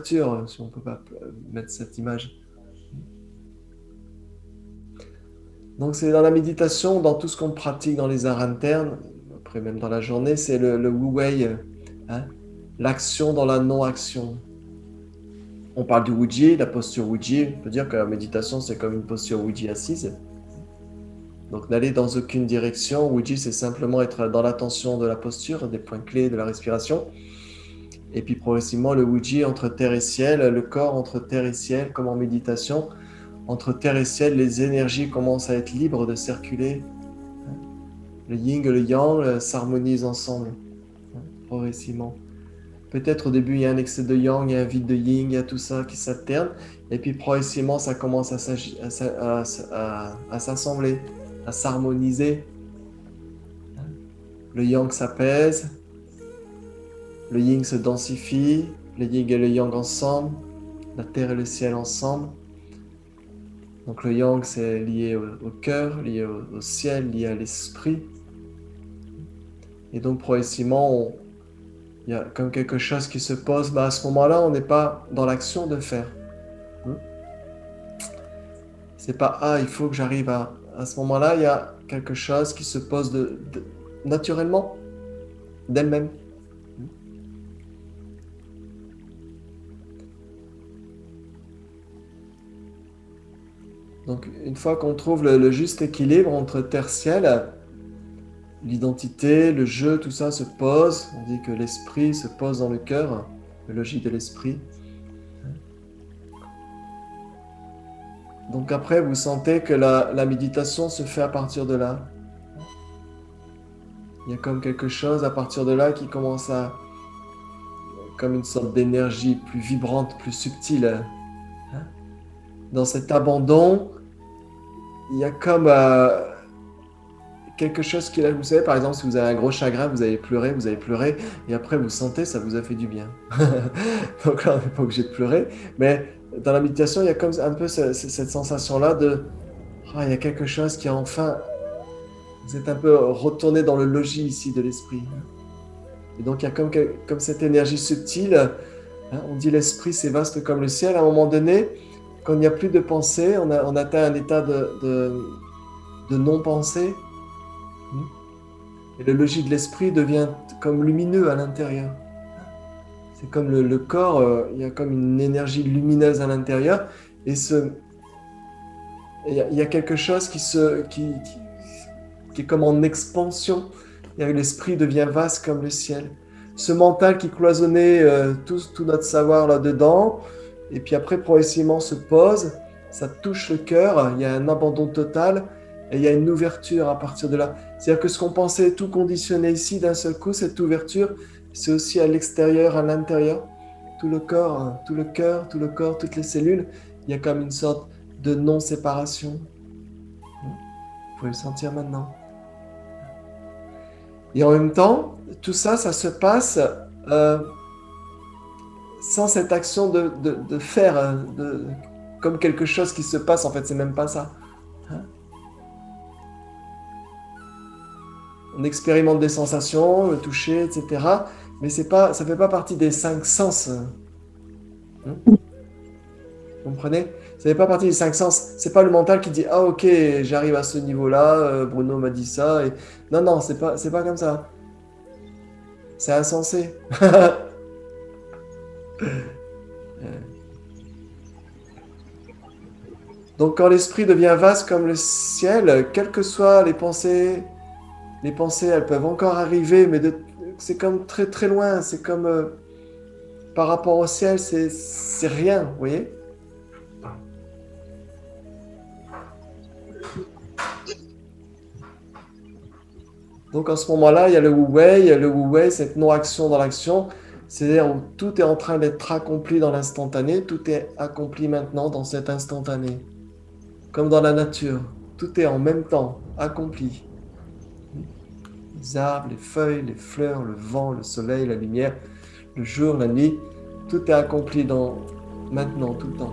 ouverture, si on ne peut pas mettre cette image. Donc c'est dans la méditation, dans tout ce qu'on pratique dans les arts internes, après même dans la journée, c'est le Wu Wei, hein, l'action dans la non-action. On parle du Wuji, la posture Wuji. On peut dire que la méditation, c'est comme une posture Wuji assise. Donc n'aller dans aucune direction. Wuji, c'est simplement être dans l'attention de la posture, des points clés de la respiration. Et puis progressivement, le Wuji entre terre et ciel, le corps entre terre et ciel, comme en méditation. Entre terre et ciel, les énergies commencent à être libres de circuler. Le yin et le yang s'harmonisent ensemble, progressivement. Peut-être au début, il y a un excès de yang, il y a un vide de yin, il y a tout ça qui s'alterne. Et puis progressivement, ça commence à s'assembler, à s'harmoniser. Le yang s'apaise, le yin se densifie, le yin et le yang ensemble, la terre et le ciel ensemble. Donc le yang, c'est lié au cœur, lié au ciel, lié à l'esprit. Et donc progressivement, il y a comme quelque chose qui se pose. À ce moment-là, on n'est pas dans l'action de faire. C'est pas « Ah, il faut que j'arrive à... » À ce moment-là, il y a quelque chose qui se pose naturellement, d'elle-même. Donc, une fois qu'on trouve le juste équilibre entre terre-ciel, l'identité, le jeu, tout ça se pose. On dit que l'esprit se pose dans le cœur, le logis de l'esprit. Donc après, vous sentez que la méditation se fait à partir de là. Il y a comme quelque chose à partir de là qui commence à... comme une sorte d'énergie plus vibrante, plus subtile. Dans cet abandon, il y a comme quelque chose qui est là. Vous savez, par exemple, si vous avez un gros chagrin, vous avez pleuré, et après vous sentez, ça vous a fait du bien. Donc là, on n'est pas obligé de pleurer, mais dans la méditation, il y a comme un peu cette sensation-là de il y a quelque chose qui a enfin... Vous êtes un peu retourné dans le logis ici de l'esprit. Et donc il y a comme cette énergie subtile. On dit l'esprit, c'est vaste comme le ciel. À un moment donné, quand il n'y a plus de pensée, on atteint un état de non-pensée. Et le logis de l'esprit devient comme lumineux à l'intérieur. C'est comme le corps, il y a comme une énergie lumineuse à l'intérieur. Et il y a quelque chose qui est comme en expansion. L'esprit devient vaste comme le ciel. Ce mental qui cloisonnait tout notre savoir là-dedans, et puis après progressivement se pose, ça touche le cœur, il y a un abandon total, et il y a une ouverture à partir de là. C'est-à-dire que ce qu'on pensait tout conditionné ici, d'un seul coup, cette ouverture, c'est aussi à l'extérieur, à l'intérieur. Tout le corps, tout le cœur, tout le corps, toutes les cellules, il y a comme une sorte de non-séparation. Vous pouvez le sentir maintenant. Et en même temps, tout ça, ça se passe sans cette action de faire, comme quelque chose qui se passe. En fait, c'est même pas ça. On expérimente des sensations, le toucher, etc. Mais ça fait pas partie des 5 sens. Vous comprenez? Ça fait pas partie des 5 sens. C'est pas le mental qui dit « Ah ok, j'arrive à ce niveau-là, Bruno m'a dit ça. » et... Non, c'est pas comme ça. C'est insensé. Donc quand l'esprit devient vaste comme le ciel, quelles que soient les pensées, elles peuvent encore arriver, mais c'est comme très très loin. C'est comme par rapport au ciel, c'est rien, vous voyez? Donc en ce moment-là, il y a le Wu Wei. Le Wu Wei, cette non-action dans l'action, c'est-à-dire où tout est en train d'être accompli dans l'instantané, tout est accompli maintenant dans cet instantané. Comme dans la nature, tout est en même temps accompli. Les arbres, les feuilles, les fleurs, le vent, le soleil, la lumière, le jour, la nuit, tout est accompli maintenant, tout le temps.